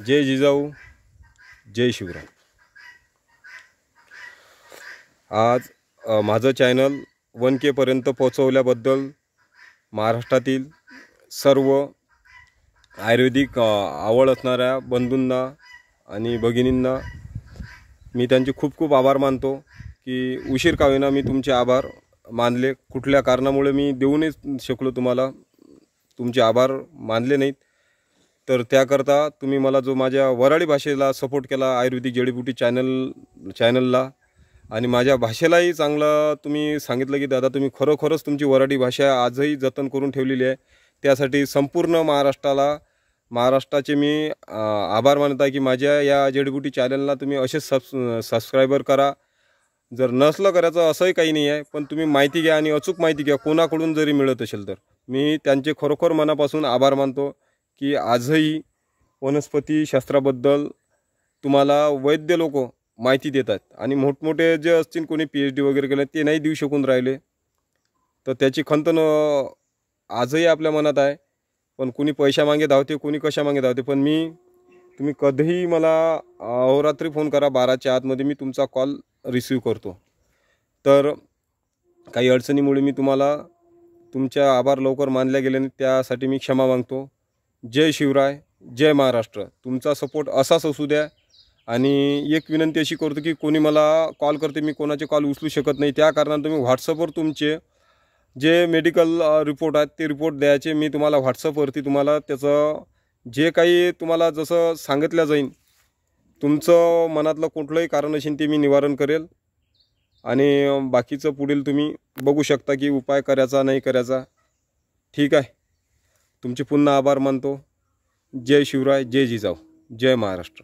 जय जिजाऊ, जय शिवराय। आज माझं channel 1K पर्यंत पोहोचवल्याबद्दल महाराष्ट्रातील सर्व आयुर्वेदिक आवड असणाऱ्या बंधूंना आणि भगिनींना मी त्यांचे खूप खूप आभार मानतो की उशीर का होईना मी तुमचे आभार मानले। कुठल्या कारणामुळे मी देऊ नाही शकलो तुम्हाला तुमचे आभार मानले नाहीत, तर त्याकरता तुम्ही मला जो माझ्या वऱ्हाडी भाषेला सपोर्ट केला आयुर्वेदिक जडीबुटी चॅनलला आणि माझ्या भाषेलाही चांगलं तुम्ही सांगितलं की दादा तुम्ही खरोखरच तुमची वऱ्हाडी भाषा आजही जतन करून ठेवलेली आहे। त्यासाठी संपूर्ण महाराष्ट्राचे मी आभार मानत आहे की माझ्या या जडीबुटी चॅनलला तुम्ही असेच सबस्क्रायबर करा। जर नसलं करायचं असंही काही नाही आहे, पण तुम्ही माहिती घ्या आणि अचूक माहिती घ्या, कोणाकडून जरी मिळत असेल तर मी त्यांचे खरोखर मनापासून आभार मानतो की आजही वनस्पती शास्त्राबद्दल तुम्हाला वैद्य लोक माहिती देतात आणि मोठमोठे जे असतील कोणी PhD वगैरे केलं ते नाही देऊ शकून राहिले, तर त्याची खंत आजही आपल्या मनात आहे। पण कोणी पैशा मागे धावते, कोणी कशा मागे धावते, पण तुम्ही कधीही मला अहोरात्री फोन करा 12च्या आतमध्ये मी तुमचा कॉल रिसीव करतो। तर काही अडचणीमुळे मी तुम्हाला तुमच्या आभार लवकर मानल्या गेले नाही, त्यासाठी मी क्षमा मागतो। जय शिवराय, जय महाराष्ट्र। तुमचा सपोर्ट असाच असू द्या। आणि एक विनंती अशी करतो की कोणी मला कॉल करते, मी कोणाचे कॉल उचलू शकत नाही, त्या कारणाने तुम्ही व्हॉट्सअपवर तुमचे जे मेडिकल रिपोर्ट आहेत ते रिपोर्ट द्यायचे। मी तुम्हाला व्हॉट्सअपवरती तुम्हाला त्याचं जे काही तुम्हाला जसं सांगितलं जाईल तुमचं मनातलं कुठलंही कारण असेल ते मी निवारण करेल आणि बाकीचं पुढील तुम्ही बघू शकता की उपाय करायचा नाही करायचा। ठीक आहे, तुमचे पुन्हा आभार मानतो। जय शिवराय, जय जिजाऊ, जय महाराष्ट्र।